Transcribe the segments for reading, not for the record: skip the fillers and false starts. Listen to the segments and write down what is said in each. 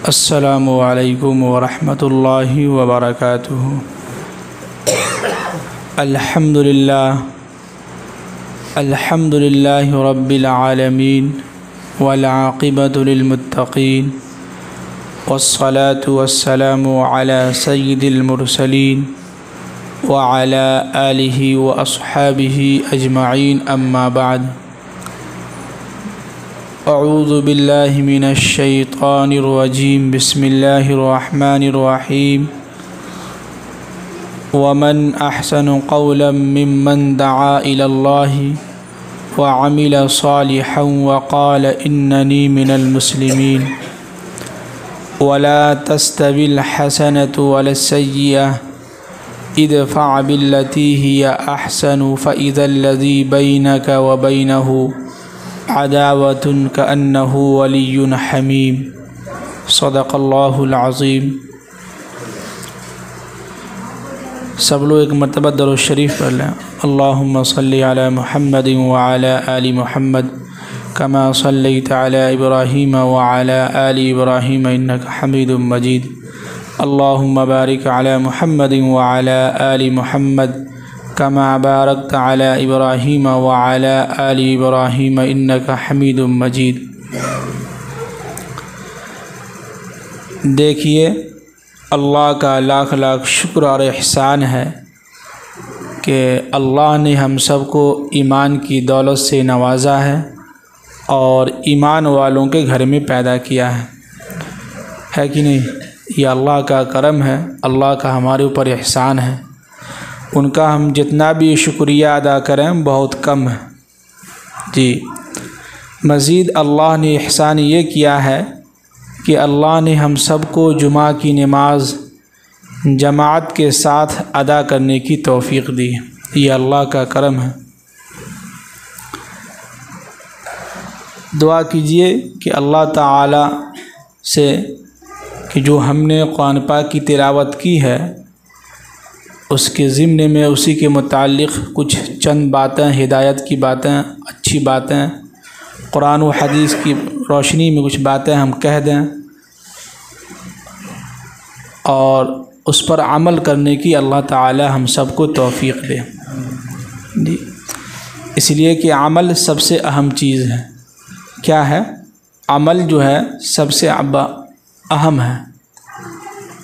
अस्सलामु अलैकुम वरहमतुल्लाहि वबरकातुहु। अल्हम्दुलिल्लाहि रब्बिल आलमीन वल आक़िबतु लिल मुत्तक़ीन वस्सलातु वस्सलामु अला सय्यिदिल मुरसलीन व अला आलिहि व अस्हाबिहि अजमईन अम्मा बाद। अऊज़ु बिल्लाहि मिनश शैतानिर रजीम। बिस्मिल्लाहिर रहमानिर रहीम। वमन अहसनु क़ौलन मिम्मन दआ इलल्लाहि व अमिल सालिहन व क़ाल इन्ननी मिनल मुस्लिमीन। वला तस्तविल हसनतु वलस्सय्यिअह इदफ़अ बिल्लती हिय अहसनु फ़इज़ल्लज़ी बैनक व बैनहु अदावतुन कअन्नहु वलियुन हमीम। सदक़ल्लाहुल अज़ीम। सब लोग एक मरतबा दरूद शरीफ पढ़ लें। अल्लाहुम्मा सल्लि अला मुहम्मदिन व अला आलि मुहम्मद कमा सल्लैता अला इब्राहीम व अला आलि इब्राहीम इन्नका हमीदुम मजीद। अल्लाहुम्मा बारिक अला मुहम्मदिन व अला आलि मुहम्मद कमा बारकता अला इब्राहीम व अला आलि इब्राहीम इन्नका हमीदुम मजीद। देखिए, अल्लाह का लाख लाख शुक्र और एहसान है कि अल्लाह ने हम सबको ईमान की दौलत से नवाजा है और ईमान वालों के घर में पैदा किया है कि नहीं? ये अल्लाह का करम है, अल्लाह का हमारे ऊपर एहसान है। उनका हम जितना भी शुक्रिया अदा करें बहुत कम है जी। मज़ीद अल्लाह ने एहसान ये किया है कि अल्लाह ने हम सबको जुमा की नमाज जमात के साथ अदा करने की तौफ़ीक़ दी। ये अल्लाह का करम है। दुआ कीजिए कि अल्लाह ताला से कि जो हमने कुरान पाक की तिलावत की है उसके ज़िम्ने में उसी के मुताल्लिक़ कुछ चंद बातें, हिदायत की बातें, अच्छी बातें, कुरान व हदीस की रोशनी में कुछ बातें हम कह दें और उस पर अमल करने की अल्लाह ताला हम सबको तौफ़ीक़ दे जी। इसलिए कि अमल सबसे अहम चीज़ है। क्या है? अमल जो है सबसे अहम है।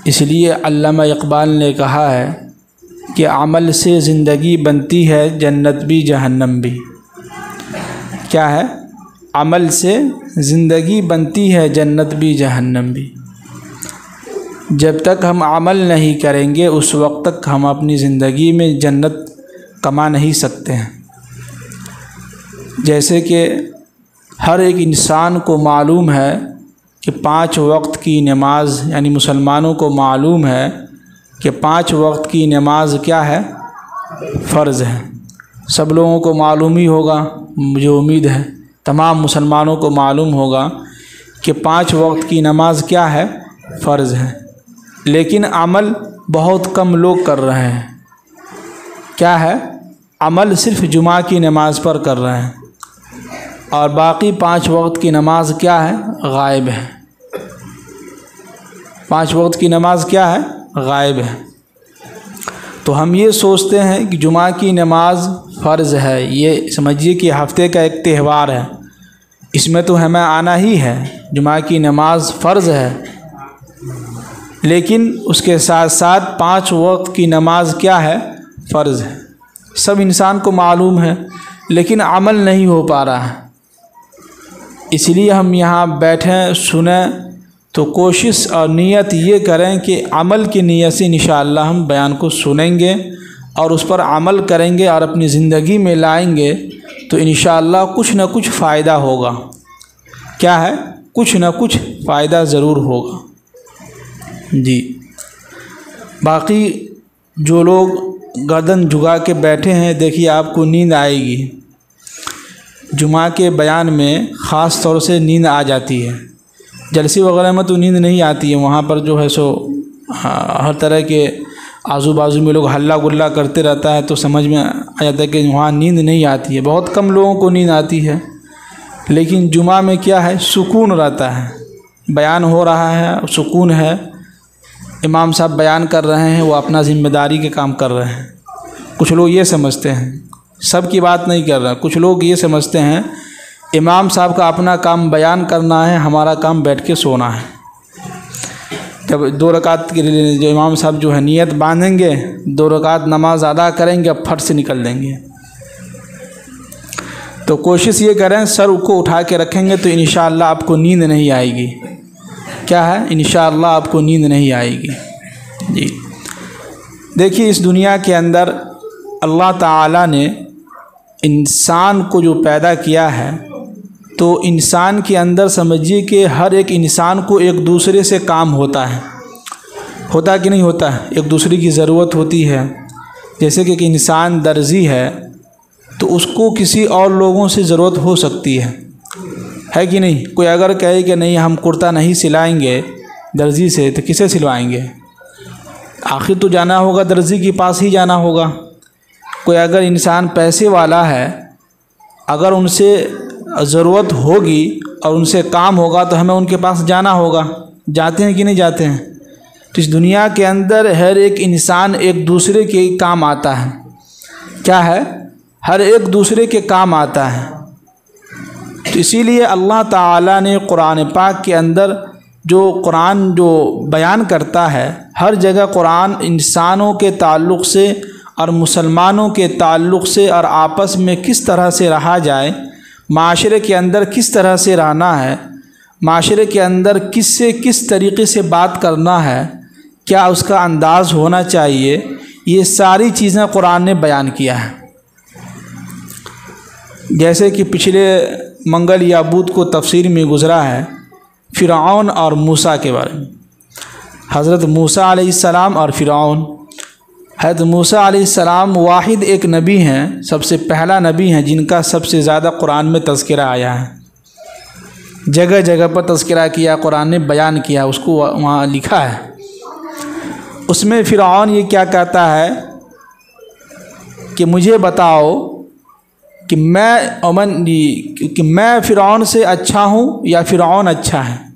इसलिए अल्लामा इक़बाल ने कहा है कि अमल से ज़िंदगी बनती है, जन्नत भी जहन्नम भी। क्या है? अमल से ज़िंदगी बनती है, जन्नत भी जहन्नम भी। जब तक हम अमल नहीं करेंगे उस वक्त तक हम अपनी ज़िंदगी में जन्नत कमा नहीं सकते हैं। जैसे कि हर एक इंसान को मालूम है कि 5 वक्त की नमाज, यानी मुसलमानों को मालूम है कि 5 वक्त की नमाज क्या है? फ़र्ज़ है। सब लोगों को मालूम ही होगा, मुझे उम्मीद है तमाम मुसलमानों को मालूम होगा कि 5 वक्त की नमाज क्या है? फ़र्ज़ है। लेकिन अमल बहुत कम लोग कर रहे हैं। क्या है? अमल सिर्फ़ जुमा की नमाज पर कर रहे हैं और बाकी 5 वक्त की नमाज क्या है? गायब है। 5 वक्त की नमाज क्या है? गायब है। तो हम ये सोचते हैं कि जुमा की नमाज फ़र्ज़ है, ये समझिए कि हफ्ते का एक त्यौहार है, इसमें तो हमें आना ही है। जुमा की नमाज फ़र्ज़ है, लेकिन उसके साथ साथ 5 वक्त की नमाज क्या है? फ़र्ज़ है। सब इंसान को मालूम है, लेकिन अमल नहीं हो पा रहा है। इसलिए हम यहाँ बैठें सुनें तो कोशिश और नीयत ये करें कि अमल की नीयत से इंशाअल्लाह हम बयान को सुनेंगे और उस पर अमल करेंगे और अपनी ज़िंदगी में लाएंगे तो इंशाअल्लाह कुछ न कुछ फ़ायदा होगा। क्या है? कुछ न कुछ फ़ायदा ज़रूर होगा जी। बाकी जो लोग गर्दन झुका के बैठे हैं, देखिए आपको नींद आएगी। जुमा के बयान में ख़ास तौर से नींद आ जाती है। जलसे वगैरह में तो नींद नहीं आती है, वहाँ पर जो है सो हर तरह के आजू बाजू में लोग हल्ला गुल्ला करते रहता है तो समझ में आ जाता है कि वहाँ नींद नहीं आती है। बहुत कम लोगों को नींद आती है, लेकिन जुमा में क्या है? सुकून रहता है। बयान हो रहा है, सुकून है, इमाम साहब बयान कर रहे हैं, वो अपना ज़िम्मेदारी के काम कर रहे हैं। कुछ लोग ये समझते हैं, सब की बात नहीं कर रहा, कुछ लोग ये समझते हैं इमाम साहब का अपना काम बयान करना है, हमारा काम बैठ के सोना है। जब 2 रकात के लिए जो इमाम साहब जो है नियत बांधेंगे, 2 रकात नमाज अदा करेंगे, अब फट से निकल देंगे। तो कोशिश ये करें सर को उठा के रखेंगे तो इंशाअल्लाह आपको नींद नहीं आएगी। क्या है? इंशाअल्लाह आपको नींद नहीं आएगी। जी देखिए, इस दुनिया के अंदर अल्लाह ताला ने इंसान को जो पैदा किया है, तो इंसान के अंदर समझिए कि हर एक इंसान को एक दूसरे से काम होता है। होता कि नहीं होता है? एक दूसरे की ज़रूरत होती है। जैसे कि एक इंसान दर्जी है तो उसको किसी और लोगों से ज़रूरत हो सकती है कि नहीं? कोई अगर कहे कि नहीं हम कुर्ता नहीं सिलाएंगे दर्जी से, तो किसे सिलवाएंगे? आखिर तो जाना होगा दर्जी के पास ही जाना होगा। कोई अगर इंसान पैसे वाला है, अगर उनसे ज़रूरत होगी और उनसे काम होगा तो हमें उनके पास जाना होगा। जाते हैं कि नहीं जाते हैं? तो इस दुनिया के अंदर हर एक इंसान एक दूसरे के काम आता है। क्या है? हर एक दूसरे के काम आता है। तो इसीलिए अल्लाह ताला ने कुरान पाक के अंदर कुरान जो बयान करता है, हर जगह कुरान इंसानों के ताल्लुक़ से और मुसलमानों के ताल्लुक़ से और आपस में किस तरह से रहा जाए, माशरे के अंदर किस तरह से रहना है, माशरे के अंदर किससे किस तरीक़े से बात करना है, क्या उसका अंदाज़ होना चाहिए, ये सारी चीज़ें कुरान ने बयान किया है। जैसे कि पिछले मंगल या बुध को तफसीर में गुज़रा है फ़िरऔन और मूसा के बारे में। हज़रत मूसा अलैहिस्सलाम और फ़िरऔन। हज़रत मूसा अलैहिस्सलाम वाहिद एक नबी हैं, सबसे पहला नबी हैं जिनका सबसे ज़्यादा कुरान में तज़किरा आया है। जगह जगह पर तज़किरा किया, कुरान ने बयान किया, उसको वहाँ लिखा है। उसमें फ़िरऔन ये क्या कहता है कि मुझे बताओ कि मैं फ़िरऔन से अच्छा हूँ या फ़िरऔन अच्छा है।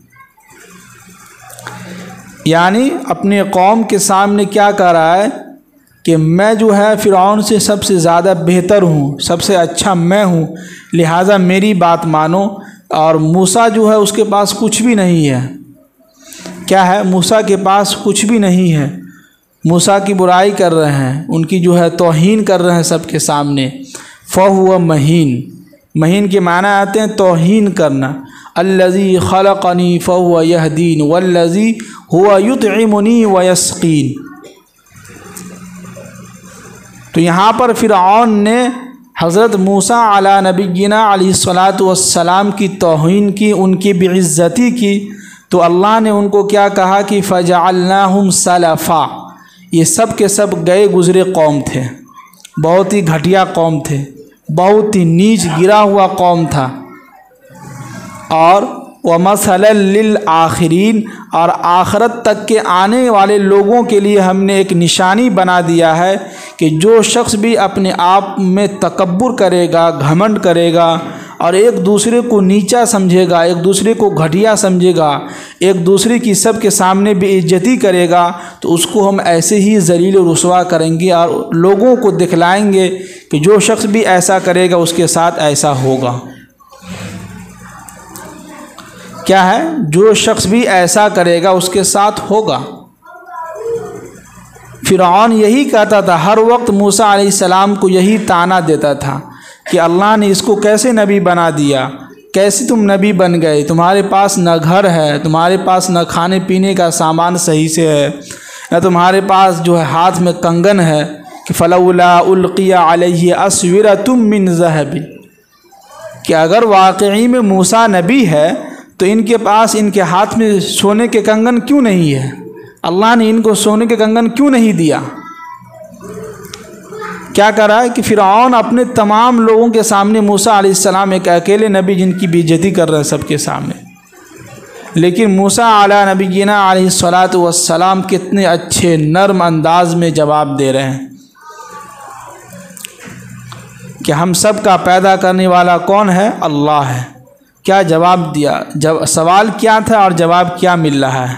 यानी अपने कौम के सामने क्या कह रहा है कि मैं जो है फ़िरऔन से सबसे ज़्यादा बेहतर हूँ, सबसे अच्छा मैं हूँ, लिहाजा मेरी बात मानो। और मूसा जो है उसके पास कुछ भी नहीं है। क्या है? मूसा के पास कुछ भी नहीं है। मूसा की बुराई कर रहे हैं, उनकी जो है तौहीन कर रहे हैं सबके सामने। फ़हुव महीन, महीन के माना आते हैं तौहीन करना। अल्लज़ी ख़लक़नी फ़हुव यहदीन वल्लज़ी हुवा युतइमुनी व यस्क़ीन। तो यहाँ पर फ़िरऔन ने हज़रत मूसा अला नबीना अलैहिस्सलातु वस्सलाम की तौहीन की, उनकी बेइज्जती की। तो अल्लाह ने उनको क्या कहा कि फ़जअलनाहुम सलफ़ा। ये सब के सब गए गुज़रे कौम थे, बहुत ही घटिया कौम थे, बहुत ही नीच गिरा हुआ कौम था। और वमसलन लिल आखिरीन, और आखिरत तक के आने वाले लोगों के लिए हमने एक निशानी बना दिया है कि जो शख्स भी अपने आप में तकब्बुर करेगा, घमंड करेगा और एक दूसरे को नीचा समझेगा, एक दूसरे को घटिया समझेगा, एक दूसरे की सब के सामने बेइज्जती करेगा, तो उसको हम ऐसे ही ज़लील और रुसवा करेंगे और लोगों को दिखलाएंगे कि जो शख्स भी ऐसा करेगा उसके साथ ऐसा होगा। क्या है? जो शख्स भी ऐसा करेगा उसके साथ होगा। फ़िरऔन यही कहता था, हर वक्त मूसा अलैहिस्सलाम को यही ताना देता था कि अल्लाह ने इसको कैसे नबी बना दिया, कैसे तुम नबी बन गए, तुम्हारे पास न घर है, तुम्हारे पास न खाने पीने का सामान सही से है, न तुम्हारे पास जो है हाथ में कंगन है कि फलौला उल्किया अलैहि अस्विरतुम मिन ज़हब। कि अगर वाकई में मूसा नबी है तो इनके पास, इनके हाथ में सोने के कंगन क्यों नहीं है? अल्लाह ने इनको सोने के कंगन क्यों नहीं दिया? क्या कर रहा है कि फ़िरऔन अपने तमाम लोगों के सामने मूसा अलैहिस्सलाम एक अकेले नबी जिनकी बेइज्जती कर रहे हैं सबके सामने। लेकिन मूसा अला नबीना अलैहिस्सलातु वस्सलाम कितने अच्छे नर्म अंदाज में जवाब दे रहे हैं कि हम सब का पैदा करने वाला कौन है? अल्लाह है। क्या जवाब दिया, जब सवाल क्या था और जवाब क्या मिल रहा है।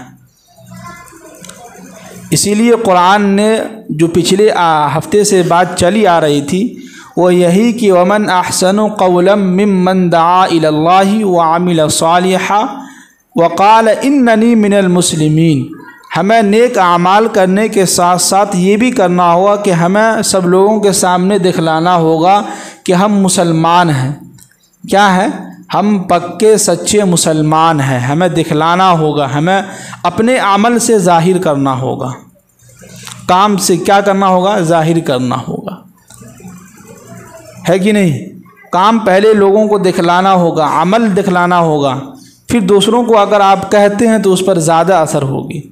इसीलिए कुरान ने जो पिछले हफ्ते से बात चली आ रही थी वो यही कि वमन अहसनु क़ौलन मिम्मन दआ इलल्लाहि व अमिल सालिहा व क़ाल इन्ननी मिनल मुस्लिमीन। हमें नेक आमाल करने के साथ साथ ये भी करना होगा कि हमें सब लोगों के सामने दिखलाना होगा कि हम मुसलमान हैं। क्या है? हम पक्के सच्चे मुसलमान हैं। हमें दिखलाना होगा, हमें अपने अमल से ज़ाहिर करना होगा, काम से क्या करना होगा? ज़ाहिर करना होगा, है कि नहीं? काम पहले लोगों को दिखलाना होगा, अमल दिखलाना होगा, फिर दूसरों को अगर आप कहते हैं तो उस पर ज़्यादा असर होगी।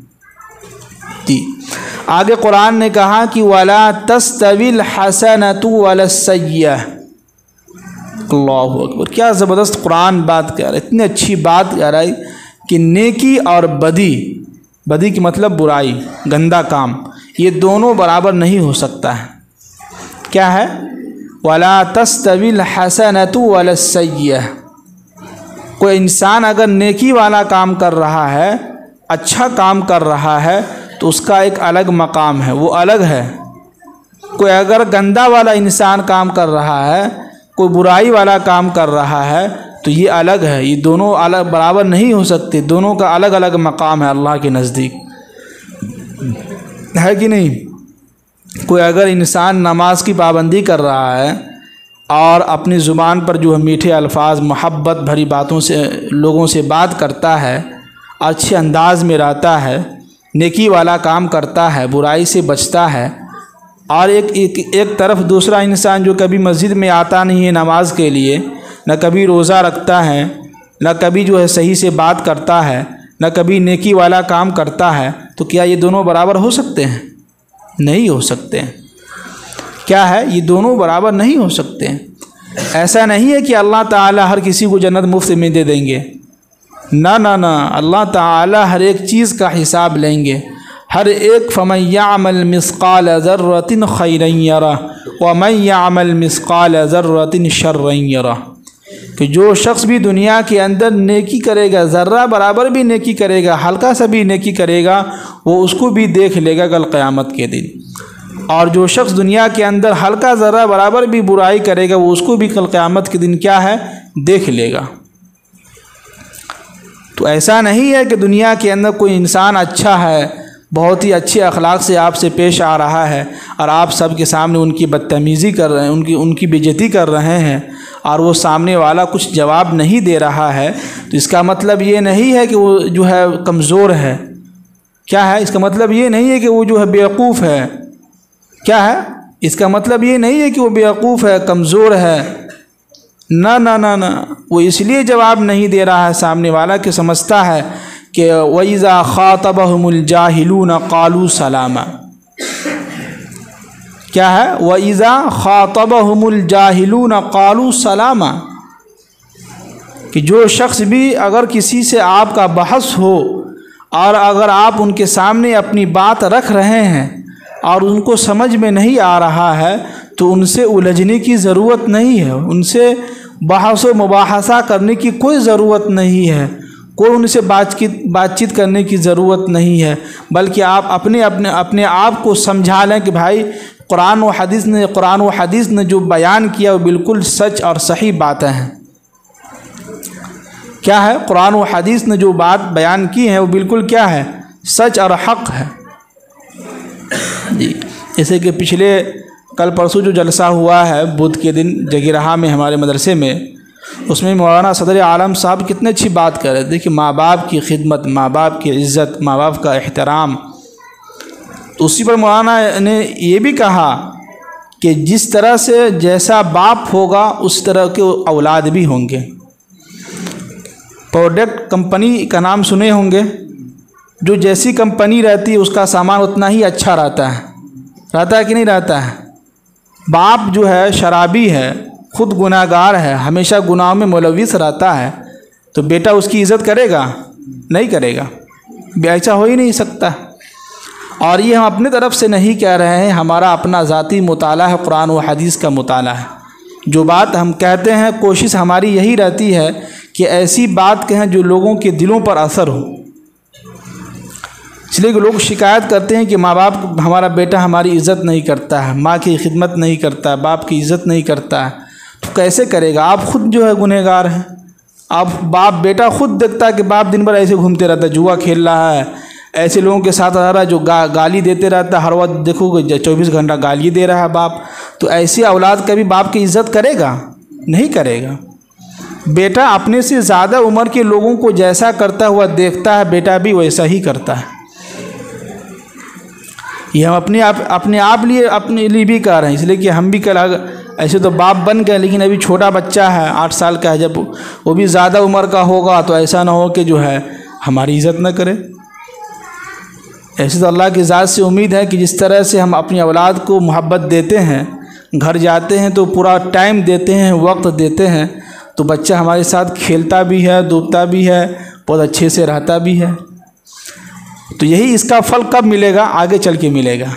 आगे कुरान ने कहा कि वला तस्तविल हसनतु वला सय्यह। अल्लाहु अकबर, क्या ज़बरदस्त कुरान बात कह रहा है, इतनी अच्छी बात कह रहा है कि नेकी और बदी, बदी की मतलब बुराई, गंदा काम, ये दोनों बराबर नहीं हो सकता है। क्या है? वला तस्तविल हसनतु वला सय्यह। कोई इंसान अगर नेकी वाला काम कर रहा है, अच्छा काम कर रहा है, तो उसका एक अलग मकाम है, वो अलग है। कोई अगर गंदा वाला इंसान काम कर रहा है, कोई बुराई वाला काम कर रहा है, तो ये अलग है। ये दोनों अलग बराबर नहीं हो सकते, दोनों का अलग अलग मकाम है अल्लाह के नज़दीक, है कि नहीं? कोई अगर इंसान नमाज की पाबंदी कर रहा है और अपनी ज़ुबान पर जो है मीठे अल्फाज, मोहब्बत भरी बातों से लोगों से बात करता है, अच्छे अंदाज में रहता है, नेकी वाला काम करता है, बुराई से बचता है, और एक तरफ दूसरा इंसान जो कभी मस्जिद में आता नहीं है नमाज के लिए, न कभी रोज़ा रखता है, न कभी जो है सही से बात करता है, न कभी नेकी वाला काम करता है, तो क्या ये दोनों बराबर हो सकते हैं? नहीं हो सकते हैं। क्या है? ये दोनों बराबर नहीं हो सकते हैं। ऐसा नहीं है कि अल्लाह ताला हर किसी को जन्नत मुफ्त में दे देंगे, ना ना ना, अल्लाह ताला हर एक चीज़ का हिसाब लेंगे। हर एक फमन यअमल मिस्क़ाल ज़र्रतिन खैरन यरह व मन यअमल मिस्क़ाल ज़र्रतिन शर्रन यरह। कि जो शख्स भी दुनिया के अंदर नेकी करेगा, ज़र्रा बराबर भी नेकी करेगा, हल्का सा भी नेकी करेगा, वो उसको भी देख लेगा कल क़यामत के दिन। और जो शख्स दुनिया के अंदर हल्का ज़र्रा बराबर भी बुराई करेगा, वो उसको भी कल क़यामत के दिन क्या है? देख लेगा। तो ऐसा नहीं है कि दुनिया के अंदर कोई इंसान अच्छा है, बहुत ही अच्छे अखलाक से आपसे पेश आ रहा है, और आप सबके सामने उनकी बदतमीज़ी कर रहे हैं, उनकी बेइज्जती कर रहे हैं, और वो सामने वाला कुछ जवाब नहीं दे रहा है, तो इसका मतलब ये नहीं है कि वो जो है कमज़ोर है। क्या है? इसका मतलब ये नहीं है कि वो जो है बेवकूफ़ है। क्या है? इसका मतलब ये नहीं है कि वो बेवकूफ़ है, कमज़ोर है। ना ना ना ना, वो इसलिए जवाब नहीं दे रहा है सामने वाला कि समझता है कि वइज़ा ख़ातबहुमुल जाहिलून क़ालू सलामा। क्या है? वइज़ा ख़ातबहुमुल जाहिलून क़ालू सलामा। कि जो शख्स भी अगर किसी से आपका बहस हो और अगर आप उनके सामने अपनी बात रख रहे हैं और उनको समझ में नहीं आ रहा है, तो उनसे उलझने की ज़रूरत नहीं है, उनसे बहस व मुबाहसा करने की कोई ज़रूरत नहीं है, कोई उनसे बातचीत करने की ज़रूरत नहीं है, बल्कि आप अपने आप को समझा लें कि भाई कुरान व हदीस ने जो बयान किया वो बिल्कुल सच और सही बातें हैं। क्या है? कुरान व हदीस ने जो बात बयान की है वो बिल्कुल क्या है? सच और हक़ है जी। जैसे कि पिछले कल परसों जो जलसा हुआ है बुध के दिन जगीरहा में हमारे मदरसे में, उसमें मौलाना सदर आलम साहब कितनी अच्छी बात कर रहे थे कि माँ बाप की खिदमत, माँ बाप की इज़्ज़त, माँ बाप का एहतराम। तो उसी पर मौलाना ने ये भी कहा कि जिस तरह से जैसा बाप होगा उस तरह के औलाद भी होंगे। प्रोडक्ट कंपनी का नाम सुने होंगे, जो जैसी कंपनी रहती है उसका सामान उतना ही अच्छा रहता है कि नहीं रहता है? बाप जो है शराबी है, खुद गुनाहगार है, हमेशा गुनाह में मुलविस रहता है, तो बेटा उसकी इज़्ज़त करेगा? नहीं करेगा, ऐसा हो ही नहीं सकता। और ये हम अपनी तरफ से नहीं कह रहे हैं, हमारा अपना ज़ाती मुताला है, कुरान व हदीस का मुताला है। जो बात हम कहते हैं कोशिश हमारी यही रहती है कि ऐसी बात कहें जो लोगों के दिलों पर असर हो। इसलिए कि लोग शिकायत करते हैं कि माँ बाप, हमारा बेटा हमारी इज़्ज़त नहीं करता है, माँ की खिदमत नहीं करता है, बाप की इज़्ज़त नहीं करता है। तो कैसे करेगा? आप खुद जो है गुनहगार हैं। आप बाप, बेटा खुद देखता है कि बाप दिन भर ऐसे घूमते रहता है, जुआ खेल रहा है, ऐसे लोगों के साथ रह रहा है जो गाली देते रहता है, हर वक्त देखोगे 24 घंटा गाली दे रहा है बाप। तो ऐसी औलाद कभी बाप की इज़्ज़त करेगा? नहीं करेगा। बेटा अपने से ज़्यादा उम्र के लोगों को जैसा करता हुआ देखता है, बेटा भी वैसा ही करता है। ये हम अपने लिए भी कह रहे हैं, इसलिए कि हम भी कल ऐसे तो बाप बन गए, लेकिन अभी छोटा बच्चा है, 8 साल का है, जब वो भी ज़्यादा उम्र का होगा तो ऐसा ना हो कि जो है हमारी इज़्ज़त न करे। ऐसे तो अल्लाह की ज़ात से उम्मीद है कि जिस तरह से हम अपनी औलाद को मोहब्बत देते हैं, घर जाते हैं तो पूरा टाइम देते हैं, वक्त देते हैं, तो बच्चा हमारे साथ खेलता भी है, डूबता भी है, बहुत अच्छे से रहता भी है। तो यही इसका फल कब मिलेगा? आगे चल के मिलेगा।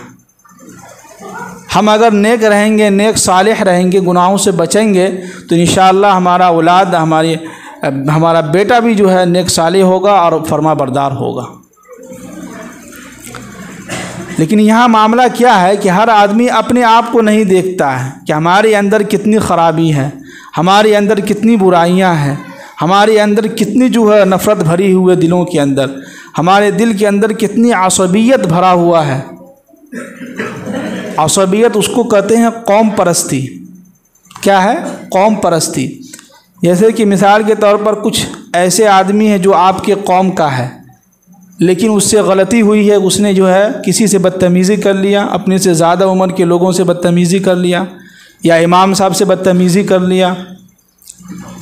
हम अगर नेक रहेंगे, नेक सालिह रहेंगे, गुनाहों से बचेंगे, तो इंशाअल्लाह हमारा औलाद, हमारा बेटा भी जो है नेक सालिह होगा और फरमाबरदार होगा। लेकिन यहाँ मामला क्या है कि हर आदमी अपने आप को नहीं देखता है कि हमारे अंदर कितनी ख़राबी है, हमारे अंदर कितनी बुराइयाँ हैं, हमारे अंदर कितनी जो है नफ़रत भरी हुई दिलों के अंदर, हमारे दिल के अंदर कितनी असबियत भरा हुआ है। असबियत उसको कहते हैं कौम परस्ती। क्या है? कौम परस्ती। जैसे कि मिसाल के तौर पर कुछ ऐसे आदमी हैं जो आपके कौम का है, लेकिन उससे गलती हुई है, उसने जो है किसी से बदतमीज़ी कर लिया, अपने से ज़्यादा उम्र के लोगों से बदतमीज़ी कर लिया, या इमाम साहब से बदतमीज़ी कर लिया।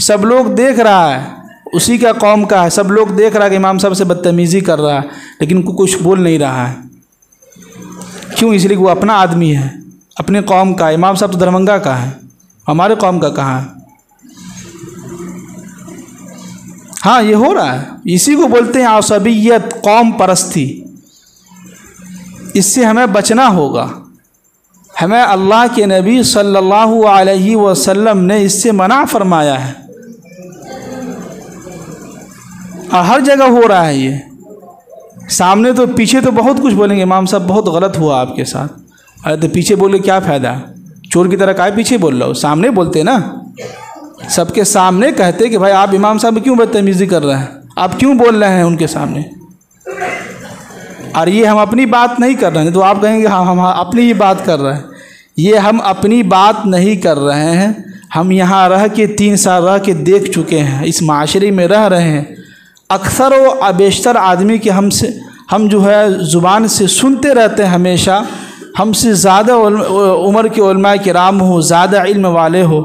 सब लोग देख रहा है, उसी का कौम का है, सब लोग देख रहा है कि इमाम साहब से बदतमीज़ी कर रहा है, लेकिन कुछ बोल नहीं रहा है। क्यों? इसलिए वो अपना आदमी है, अपने कौम का। इमाम साहब तो दरभंगा का है, हमारे कौम का कहाँ है? हाँ, ये हो रहा है। इसी को बोलते हैं असबियत, कौम परस्ती। इससे हमें बचना होगा। हमें अल्लाह के नबी सल्लल्लाहु अलैहि वसल्लम ने इससे मना फरमाया है, और हर जगह हो रहा है ये। सामने तो, पीछे तो बहुत कुछ बोलेंगे, इमाम साहब बहुत गलत हुआ आपके साथ, अरे तो पीछे बोले क्या फ़ायदा? चोर की तरह काहे पीछे बोल रहा हो? सामने बोलते ना, सबके सामने कहते कि भाई आप इमाम साहब क्यों बदतमीज़ी कर रहे हैं, आप क्यों बोल रहे हैं उनके सामने। और ये हम अपनी बात नहीं कर रहे हैं, तो आप कहेंगे हाँ हम अपनी ही बात कर रहे हैं। ये हम अपनी बात नहीं कर रहे हैं, हम यहाँ रह के 3 साल रह के देख चुके हैं, इस माशरे में रह रहे हैं। अक्सर व अबेशतर आदमी के हम जो है ज़ुबान से सुनते रहते हैं हमेशा, हमसे ज़्यादा उम्र के उलमा किराम हो, ज़्यादा इल्म वाले हो,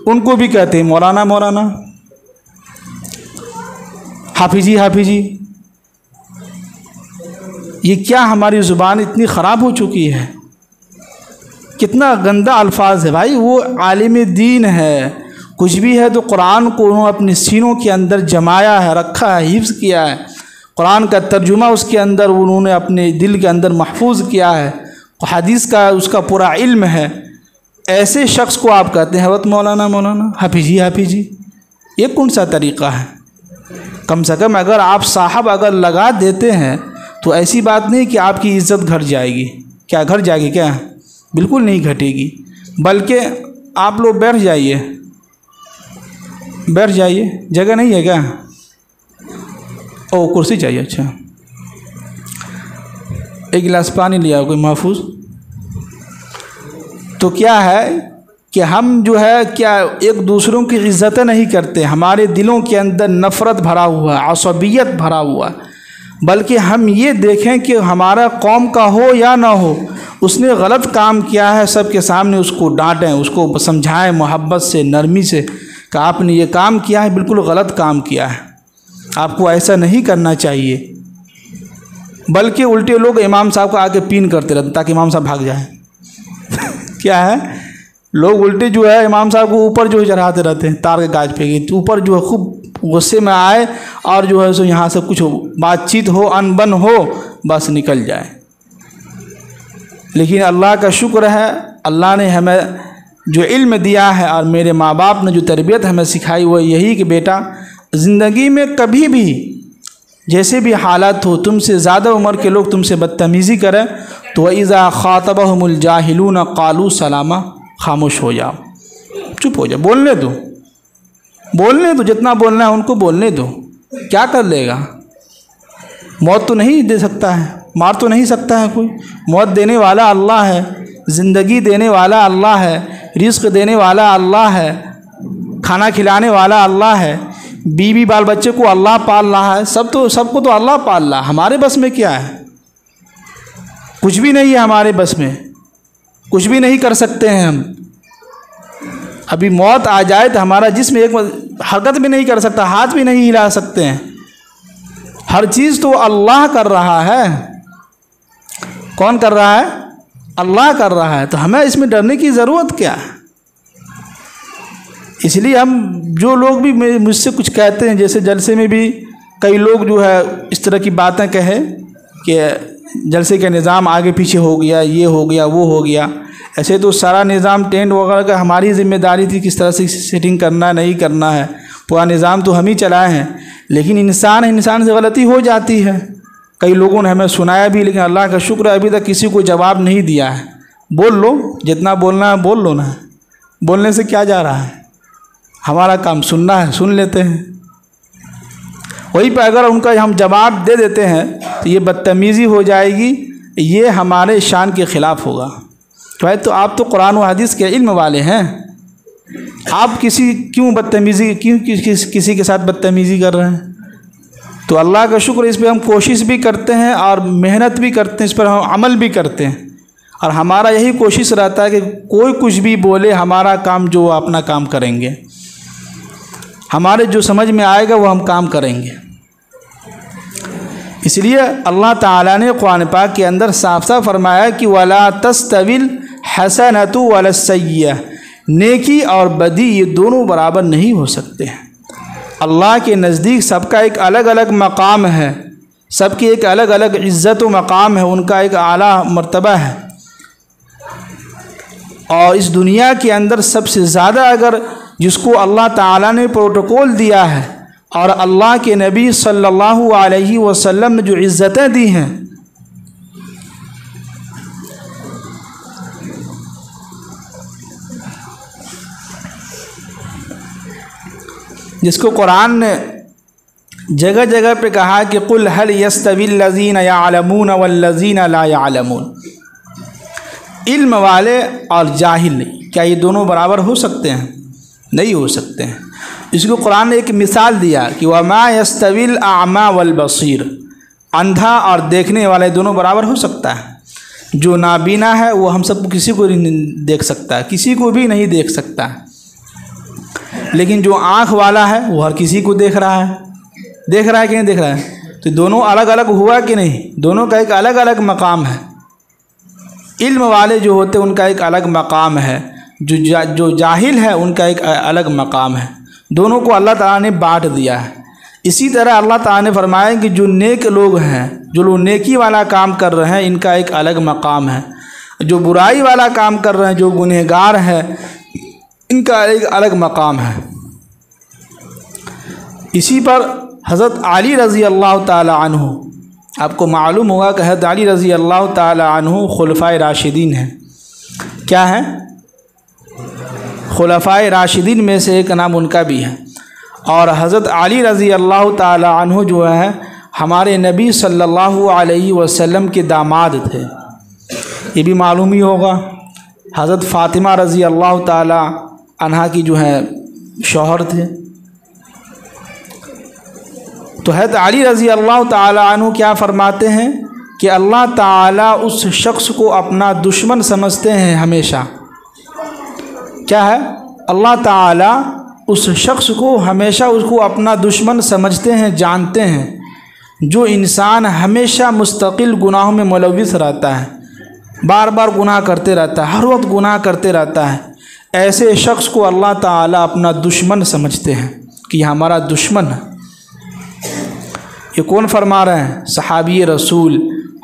उनको भी कहते हैं मौलाना मौलाना, हाफिजी हाफिजी। ये क्या हमारी ज़ुबान इतनी ख़राब हो चुकी है? कितना गंदा अल्फाज है भाई। वो आलिम दीन है, कुछ भी है तो कुरान को उन्होंने अपने सीनों के अंदर जमाया है, रखा है, हिफ्ज़ किया है। कुरान का तर्जुमा उसके अंदर उन्होंने अपने दिल के अंदर महफूज किया है, हदीस का उसका पूरा इल्म है। ऐसे शख्स को आप कहते हैं हवत मौलाना मौलाना, हाफिजी हाफिजी। ये कौन सा तरीक़ा है? कम से कम अगर आप साहब अगर लगा देते हैं तो ऐसी बात नहीं कि आपकी इज़्ज़त घट जाएगी। क्या घट जाएगी? क्या बिल्कुल नहीं घटेगी, बल्कि आप लोग बैठ जाइए, बैठ जाइए। जगह नहीं है क्या? ओ कुर्सी चाहिए, अच्छा। एक गिलास पानी लिया कोई महफूज। तो क्या है कि हम जो है क्या एक दूसरों की इज़्ज़त नहीं करते, हमारे दिलों के अंदर नफ़रत भरा हुआ है, असबियत भरा हुआ है। बल्कि हम ये देखें कि हमारा कौम का हो या ना हो, उसने गलत काम किया है, सबके सामने उसको डांटें, उसको समझाएं मोहब्बत से, नरमी से कि आपने ये काम किया है, बिल्कुल गलत काम किया है, आपको ऐसा नहीं करना चाहिए। बल्कि उल्टे लोग इमाम साहब को आके पीन करते रहते ताकि इमाम साहब भाग जाए। क्या है, लोग उल्टे जो है इमाम साहब को ऊपर जो चढ़ाते रहते हैं, तार के गाज पे ऊपर जो है खूब गुस्से में आए और जो है सो यहाँ से कुछ बातचीत हो, अनबन हो, बस निकल जाए। लेकिन अल्लाह का शुक्र है, अल्लाह ने हमें जो इल्म दिया है और मेरे माँ बाप ने जो तरबियत हमें सिखाई वो यही कि बेटा ज़िंदगी में कभी भी जैसे भी हालात हो, तुमसे ज़्यादा उम्र के लोग तुमसे बदतमीज़ी करें तो इज़ा ख़ातबहुमुल जाहिलून क़ालू सलामा, खामोश हो जाओ, चुप हो जाओ, बोलने दो, बोलने दो, जितना बोलना है उनको बोलने दो। क्या कर लेगा? मौत तो नहीं दे सकता है, मार तो नहीं सकता है कोई। मौत देने वाला अल्लाह है, ज़िंदगी देने वाला अल्लाह है, रिज़्क़ देने वाला अल्लाह है, खाना खिलाने वाला अल्लाह है, बीवी बाल बच्चे को अल्लाह पाल रहा है, सबको तो अल्लाह पाल रहा है। हमारे बस में क्या है? कुछ भी नहीं है हमारे बस में, कुछ भी नहीं कर सकते हैं हम। अभी मौत आ जाए तो हमारा जिस्म एक हरकत भी नहीं कर सकता, हाथ भी नहीं हिला सकते हैं। हर चीज़ तो अल्लाह कर रहा है। कौन कर रहा है? अल्लाह कर रहा है। तो हमें इसमें डरने की ज़रूरत क्या है? इसलिए हम जो लोग भी मुझसे कुछ कहते हैं, जैसे जलसे में भी कई लोग जो है इस तरह की बातें कहे कि जलसे का निज़ाम आगे पीछे हो गया, ये हो गया, वो हो गया। ऐसे तो सारा निज़ाम टेंट वगैरह का हमारी ज़िम्मेदारी थी, किस तरह से सेटिंग करना नहीं करना है, पूरा निज़ाम तो हम ही चलाए हैं। लेकिन इंसान से गलती हो जाती है। कई लोगों ने हमें सुनाया भी, लेकिन अल्लाह का शुक्र है अभी तक किसी को जवाब नहीं दिया है। बोल लो, जितना बोलना है बोल लो ना, बोलने से क्या जा रहा है? हमारा काम सुनना है, सुन लेते हैं। वहीं पर अगर उनका हम जवाब दे देते हैं तो ये बदतमीज़ी हो जाएगी, ये हमारे शान के ख़िलाफ़ होगा। भाई तो आप तो कुरान और हदीस के इल्म वाले हैं, आप क्यों किसी के साथ बदतमीज़ी कर रहे हैं? तो अल्लाह का शुक्र, इस पर हम कोशिश भी करते हैं और मेहनत भी करते हैं, इस पर हम अमल भी करते हैं। और हमारा यही कोशिश रहता है कि कोई कुछ भी बोले, हमारा काम जो अपना काम करेंगे, हमारे जो समझ में आएगा वो हम काम करेंगे। इसलिए अल्लाह ताला ने कुरान पाक के अंदर साफ साफ फरमाया कि वला तस्तविल हसनतु वला सय्यह, नेकी और बदी ये दोनों बराबर नहीं हो सकते हैं। अल्लाह के नज़दीक सबका एक अलग अलग मकाम है, सबकी एक अलग अलग इज़्ज़त व मकाम है, उनका एक आला मर्तबा है। और इस दुनिया के अंदर सबसे ज़्यादा अगर जिसको अल्लाह ताला ने प्रोटोकॉल दिया है और अल्लाह के नबी सल्लल्लाहु अलैहि वसल्लम ने जो इज़्ज़तें दी हैं, जिसको कुरान ने जगह जगह पे कहा कि कुल हल यस्तविल लज़ीना यअलमून वल्लज़ीना ला यअलमून, इल्म वाले और जाहिल क्या ये दोनों बराबर हो सकते हैं? नहीं हो सकते हैं। इसको कुरान ने एक मिसाल दिया कि वमा यस्तविल आमा वल बसीर, अंधा और देखने वाले दोनों बराबर हो सकता है? जो नाबीना है वो हम सब किसी को नहीं देख सकता है, किसी को भी नहीं देख सकता है। लेकिन जो आँख वाला है वो हर किसी को देख रहा है। देख रहा है कि नहीं देख रहा है? तो दोनों अलग अलग हुआ कि नहीं? दोनों का एक अलग अलग मकाम है। इल्म वाले जो होते हैं उनका एक अलग मकाम है, जो जाहिल है उनका एक अलग मकाम है। दोनों को अल्लाह ताला ने बांट दिया है। इसी तरह अल्लाह ताला ने फरमाया कि जो नेक लोग हैं, जो लोग नेकी वाला काम कर रहे हैं, इनका एक अलग मकाम है। जो बुराई वाला काम कर रहे हैं, जो गुनहगार है, इनका एक अलग मकाम है। इसी पर हज़रत अली रज़ी अल्लाह ताला अन्हु, आपको मालूम होगा कि हज़रत अली रज़ी अल्लाह ताला अन्हु खुलफ़ाए राशिदीन हैं। क्या है? खुलफ़ाए राशिदीन में से एक नाम उनका भी है। और हज़रत अली रज़ी अल्लाह ताला अन्हु जो है हमारे नबी सल्लल्लाहु अलैहि वसल्लम के दामाद थे, ये भी मालूम ही होगा। हज़रत फ़ातिमा रज़ी अल्लाह ताला अन्हा की जो है शौहर थे। तो हज़रत अली रज़ी अल्लाह ताला अन्हु क्या फरमाते हैं कि अल्लाह ताला उस शख्स को अपना दुश्मन समझते हैं हमेशा। क्या है? अल्लाह ताला उस शख्स को हमेशा उसको अपना दुश्मन समझते हैं, जानते हैं, जो इंसान हमेशा मुस्तकिल गुनाहों में मुलव्विस रहता है, बार बार गुनाह करते रहता है, हर वक्त गुनाह करते रहता है। ऐसे शख्स को अल्लाह ताला अपना दुश्मन समझते हैं कि हमारा दुश्मन है। ये कौन फरमा रहे हैं? सहाबी रसूल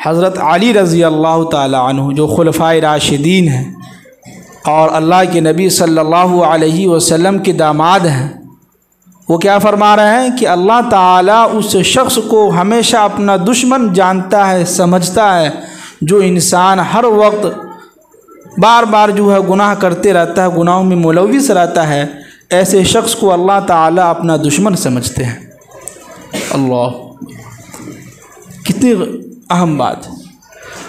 हज़रत अली रज़ी अल्लाह ताला अन्हु, जो खुलफ़ाए राशिदीन हैं और अल्लाह के नबी सल्लल्लाहु अलैहि वसल्लम के दामाद हैं। वो क्या फरमा रहे हैं कि अल्लाह ताला उस शख्स को हमेशा अपना दुश्मन जानता है, समझता है, जो इंसान हर वक्त बार बार जो है गुनाह करते रहता है, गुनाहों में मुलव्विस रहता है, ऐसे शख्स को अल्लाह ताला अपना दुश्मन समझते हैं। अल्लाह, कितनी अहम बात।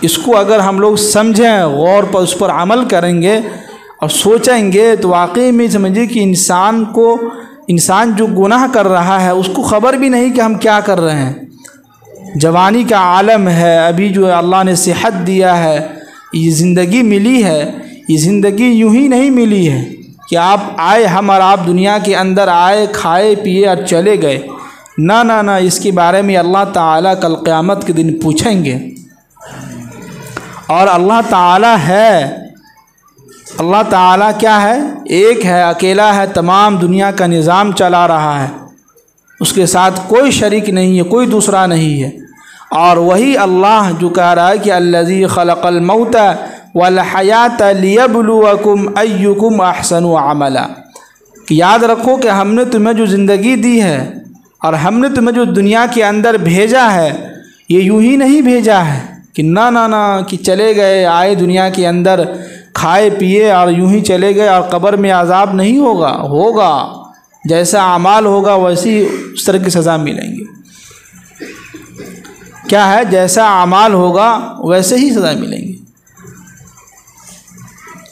इसको अगर हम लोग समझें, गौर पर उस पर अमल करेंगे और सोचेंगे तो वाकई में समझिए कि इंसान जो गुनाह कर रहा है उसको ख़बर भी नहीं कि हम क्या कर रहे हैं। जवानी का आलम है, अभी जो अल्लाह ने सेहत दिया है, ये ज़िंदगी मिली है, ये ज़िंदगी यूं ही नहीं मिली है कि आप आए, हम और आप दुनिया के अंदर आए, खाए पिए और चले गए। ना ना ना, इसके बारे में अल्लाह ताला कल क़यामत के दिन पूछेंगे। और अल्लाह ताला है, अल्लाह ताला क्या है? एक है, अकेला है, तमाम दुनिया का निज़ाम चला रहा है, उसके साथ कोई शरीक नहीं है, कोई दूसरा नहीं है। और वही अल्लाह जो कह रहा है कि अल्लज़ी खलक़ल मौत वल हयात लियब्लुवकुम अय्युकुम अहसनु अमला, कि याद रखो कि हमने तुम्हें जो ज़िंदगी दी है और हमने तुम्हें जो दुनिया के अंदर भेजा है, ये यूं ही नहीं भेजा है कि ना ना ना कि चले गए, आए दुनिया के अंदर, खाए पिए और यूं ही चले गए और कब्र में अज़ाब नहीं होगा जैसा अमाल होगा वैसी उस तरह की सज़ा मिलेंगी। क्या है? जैसा अमाल होगा वैसे ही सज़ा मिलेंगी।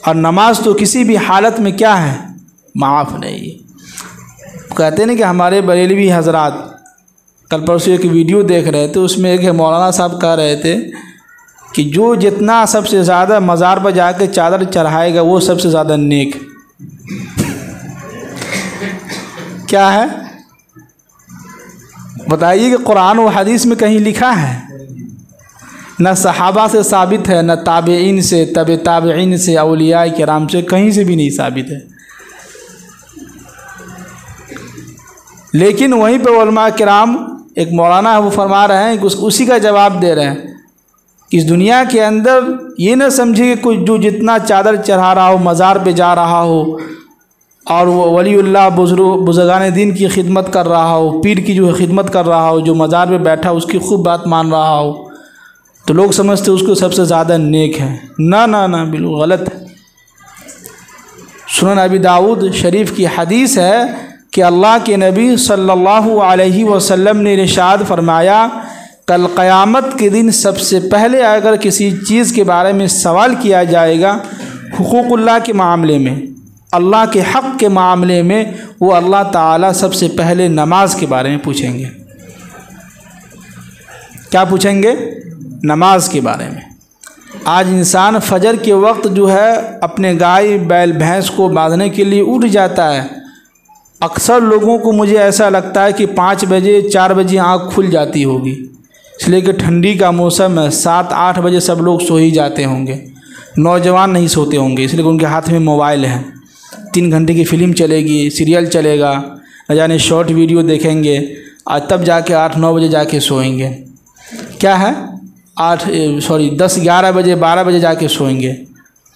और नमाज तो किसी भी हालत में क्या है? माफ़ नहीं। कहते हैं ना कि हमारे बरेलवी हजरात, कल परसों एक वीडियो देख रहे थे, उसमें एक मौलाना साहब कह रहे थे कि जो जितना सबसे ज़्यादा मज़ार पर जाकर चादर चढ़ाएगा वो सबसे ज़्यादा नेक। क्या है? बताइए कि कुरान और हदीस में कहीं लिखा है? न सहाबा से साबित है, न ताबेइन से, तबे ताबेइन से, औलिया किराम से, कहीं से भी नहीं साबित है। लेकिन वहीं पर उलमा किराम, एक मौलाना है वो फरमा रहे हैं कि उसी का जवाब दे रहे हैं कि इस दुनिया के अंदर ये न समझिए कि कुछ जो जितना चादर चढ़ा रहा हो, मज़ार पे जा रहा हो और वो वलीउल्लाह बुज़ुर्गान दीन की खिदमत कर रहा हो, पीर की जो खिदमत कर रहा हो, जो मज़ार पे बैठा उसकी खूब बात मान रहा हो, तो लोग समझते उसको सबसे ज़्यादा नेक है। ना ना ना, बिल्कुल गलत है। सुनन अबी दाऊद शरीफ की हदीस है कि अल्लाह के नबी सल्लल्लाहु अलैहि वसल्लम ने इरशाद फरमाया, कल क़यामत के दिन सबसे पहले अगर किसी चीज़ के बारे में सवाल किया जाएगा हुकूकुल्लाह के मामले में, अल्लाह के हक़ के मामले में, वो अल्लाह ताला सबसे पहले नमाज के बारे में पूछेंगे। क्या पूछेंगे? नमाज के बारे में। आज इंसान फजर के वक्त जो है अपने गाय बैल भैंस को बांधने के लिए उठ जाता है। अक्सर लोगों को मुझे ऐसा लगता है कि 5 बजे 4 बजे आँख खुल जाती होगी, इसलिए कि ठंडी का मौसम है, 7-8 बजे सब लोग सो ही जाते होंगे। नौजवान नहीं सोते होंगे इसलिए कि उनके हाथ में मोबाइल है, 3 घंटे की फ़िल्म चलेगी, सीरियल चलेगा, न जाने शॉर्ट वीडियो देखेंगे और तब जाके 8-9 बजे जाके सोएंगे। क्या है? 10-11 बजे 12 बजे जाके सोएंगे।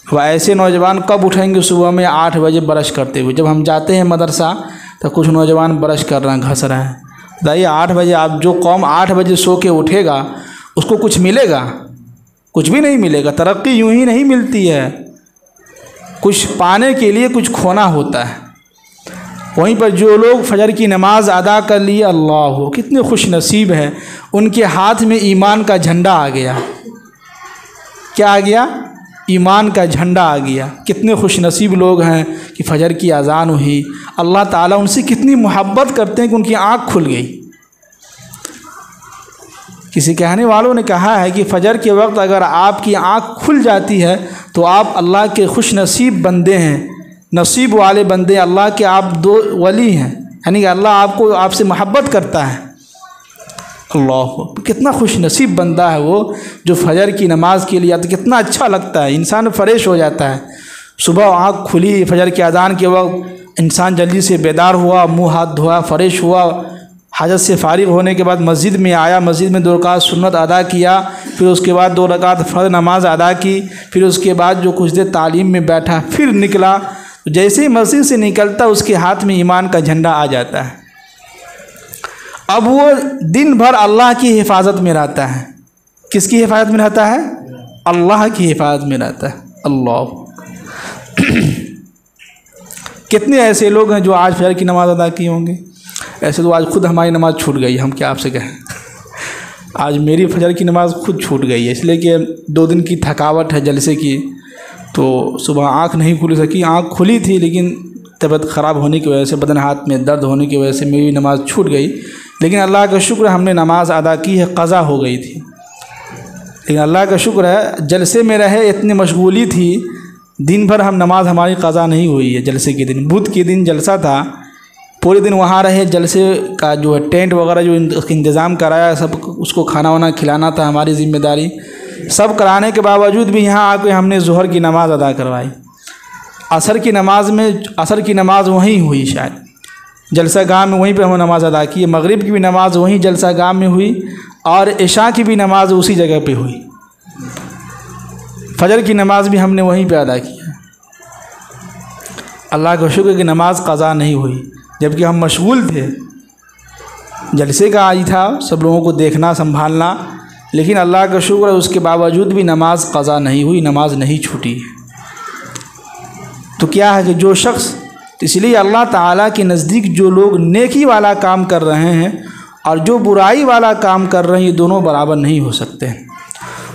वह ऐसे नौजवान कब उठेंगे? सुबह में 8 बजे ब्रश करते हुए। जब हम जाते हैं मदरसा तो कुछ नौजवान ब्रश कर रहे हैं, घस रहे हैं। बताइए 8 बजे, आप जो कौम 8 बजे सो के उठेगा उसको कुछ मिलेगा? कुछ भी नहीं मिलेगा। तरक्की यूं ही नहीं मिलती है, कुछ पाने के लिए कुछ खोना होता है। वहीं पर जो लोग फजर की नमाज अदा कर लिए, अल्लाह हो कितने खुश नसीब है, उनके हाथ में ईमान का झंडा आ गया। क्या आ गया? ईमान का झंडा आ गया। कितने खुश नसीब लोग हैं कि फजर की अज़ान हुई, अल्लाह ताला उनसे कितनी मोहब्बत करते हैं कि उनकी आँख खुल गई। किसी कहने वालों ने कहा है कि फजर के वक्त अगर आपकी आँख खुल जाती है तो आप अल्लाह के खुश नसीब बंदे हैं, नसीब वाले बंदे, अल्लाह के आप दो वली हैं, यानी कि अल्लाह आपसे मोहब्बत करता है। अल्लाह, कितना खुश नसीब बंदा है वो जो फजर की नमाज के लिए, तो कितना अच्छा लगता है, इंसान फ्रेश हो जाता है। सुबह आँख खुली, फजर के अज़ान के वक्त इंसान जल्दी से बेदार हुआ, मुँह हाथ धोया, फ्रेश हुआ, हाजत से फारिग होने के बाद मस्जिद में आया, मस्जिद में 2 रकात सुन्नत अदा किया, फिर उसके बाद 2 रकात फ़र्ज़ नमाज अदा की, फिर उसके बाद जो कुछ देर तालीम में बैठा, फिर निकला। जैसे ही मस्जिद से निकलता उसके हाथ में ईमान का झंडा आ जाता है। अब वो दिन भर अल्लाह की हिफाजत में रहता है। किसकी हिफाजत में रहता है? अल्लाह की हिफाजत में रहता है। अल्लाह कितने ऐसे लोग हैं जो आज फजर की नमाज़ अदा किए होंगे। ऐसे तो आज खुद हमारी नमाज़ छूट गई, हम क्या आपसे कहें। आज मेरी फजर की नमाज़ खुद छूट गई है, इसलिए कि 2 दिन की थकावट है जलसे की, तो सुबह आँख नहीं खुल सकी। आँख खुली थी लेकिन तबीयत ख़राब होने की वजह से, बदन हाथ में दर्द होने की वजह से मेरी नमाज़ छूट गई। लेकिन अल्लाह का शुक्र हमने नमाज़ अदा की है, क़ज़ा हो गई थी। लेकिन अल्लाह का शुक्र है जलसे में रहे, इतनी मशगूली थी, दिन भर हम नमाज हमारी क़ज़ा नहीं हुई है। जलसे के दिन, बुध के दिन जलसा था, पूरे दिन वहाँ रहे। जलसे का जो है टेंट वगैरह जो इंतज़ाम कराया, सब उसको खाना वाना खिलाना था हमारी ज़िम्मेदारी। सब कराने के बावजूद भी यहाँ आके हमने ज़ोहर की नमाज़ अदा करवाई। असर की नमाज़ वहीं हुई, शायद जलसा गाह में, वहीं पे हमने नमाज़ अदा की। मगरिब की भी नमाज़ वहीं जलसा गाह में हुई और इशा की भी नमाज़ उसी जगह पे हुई। फजर की नमाज़ भी हमने वहीं पे अदा किया। अल्लाह का शुक्र कि नमाज क़ज़ा नहीं हुई, जबकि हम मशगूल थे। जलसे का आज था, सब लोगों को देखना संभालना, लेकिन अल्लाह का शुक्र है उसके बावजूद भी नमाज क़ज़ा नहीं हुई, नमाज नहीं छूटी। तो क्या है कि जो शख्स, इसलिए अल्लाह ताला के नज़दीक जो लोग नेकी वाला काम कर रहे हैं और जो बुराई वाला काम कर रहे हैं, ये दोनों बराबर नहीं हो सकते।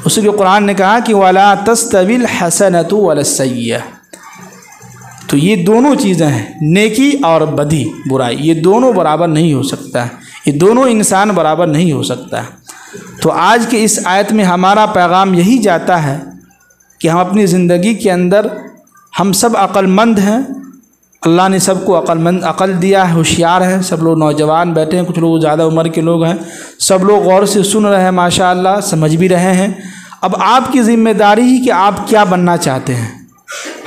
उसी के कुरान ने कहा कि वला तस्तविल हसनतु वलस्सय्य्यह। तो ये दोनों चीज़ें हैं, नेकी और बदी बुराई, ये दोनों बराबर नहीं हो सकता है, ये दोनों इंसान बराबर नहीं हो सकता है। तो आज के इस आयत में हमारा पैगाम यही जाता है कि हम अपनी ज़िंदगी के अंदर, हम सब अक्लमंद हैं। अल्लाह ने सबको अक़ल दिया है, होशियार हैं। सब लोग नौजवान बैठे हैं, कुछ लोग ज़्यादा उम्र के लोग हैं। सब लोग गौर से सुन रहे हैं, माशाअल्लाह, समझ भी रहे हैं। अब आपकी ज़िम्मेदारी ही कि आप क्या बनना चाहते हैं।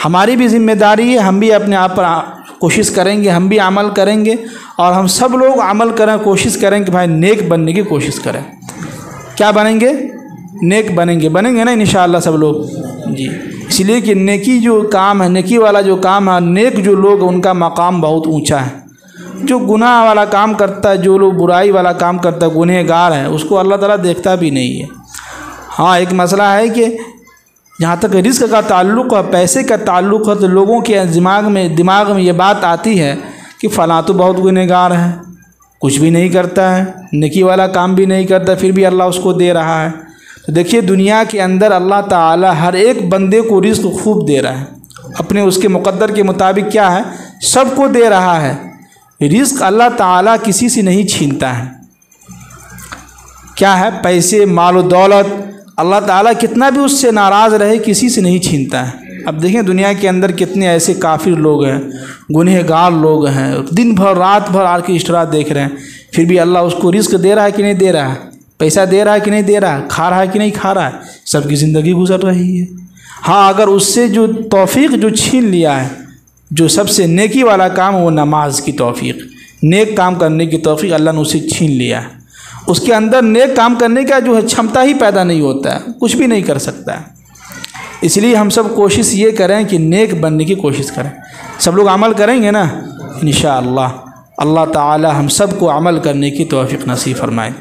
हमारी भी ज़िम्मेदारी है, हम भी अपने आप पर कोशिश करेंगे, हम भी अमल करेंगे और हम सब लोग अमल करें, कोशिश करें कि भाई नेक बनने की कोशिश करें। क्या बनेंगे? नेक बनेंगे ना इंशाअल्लाह सब लोग जी। इसलिए कि नेकी जो काम है, नेकी वाला जो काम है, नेक जो लोग, उनका मकाम बहुत ऊंचा है। जो गुनाह वाला काम करता है, जो लोग बुराई वाला काम करता है, गुनहगार है, उसको अल्लाह ताला देखता भी नहीं है। हाँ, एक मसला है कि जहाँ तक रिस्क का ताल्लुक़ है, पैसे का ताल्लुक़ है, तो लोगों के दिमाग में ये बात आती है कि फ़लाँ तो बहुत गुनहगार है, कुछ भी नहीं करता है, नेकी वाला काम भी नहीं करता, फिर भी अल्लाह उसको दे रहा है। तो देखिए, दुनिया के अंदर अल्लाह ताला हर एक बंदे को रिस्क खूब दे रहा है, अपने उसके मुक़द्दर के मुताबिक क्या है, सबको दे रहा है। रिस्क अल्लाह ताला किसी से नहीं छीनता है। क्या है, पैसे, माल और दौलत, अल्लाह ताला कितना भी उससे नाराज़ रहे, किसी से नहीं छीनता है। अब देखें दुनिया के अंदर कितने ऐसे काफिर लोग हैं, गुनहगार लोग हैं, दिन भर रात भर आर्केस्ट्रा देख रहे हैं, फिर भी अल्लाह उसको रिस्क दे रहा है कि नहीं दे रहा है, पैसा दे रहा है कि नहीं दे रहा है, खा रहा है कि नहीं खा रहा है, सबकी ज़िंदगी गुजर रही है। हाँ, अगर उससे जो तौफीक जो छीन लिया है, जो सबसे नेकी वाला काम, वो नमाज की तौफीक, नेक काम करने की तौफीक अल्लाह ने उसे छीन लिया है। उसके अंदर नेक काम करने का जो है क्षमता ही पैदा नहीं होता है, कुछ भी नहीं कर सकता है। इसलिए हम सब कोशिश ये करें कि नेक बनने की कोशिश करें। सब लोग अमल करेंगे ना इंशाअल्लाह, अल्लाह ताला हम सब को अमल करने की तौफीक नसीब फरमाए।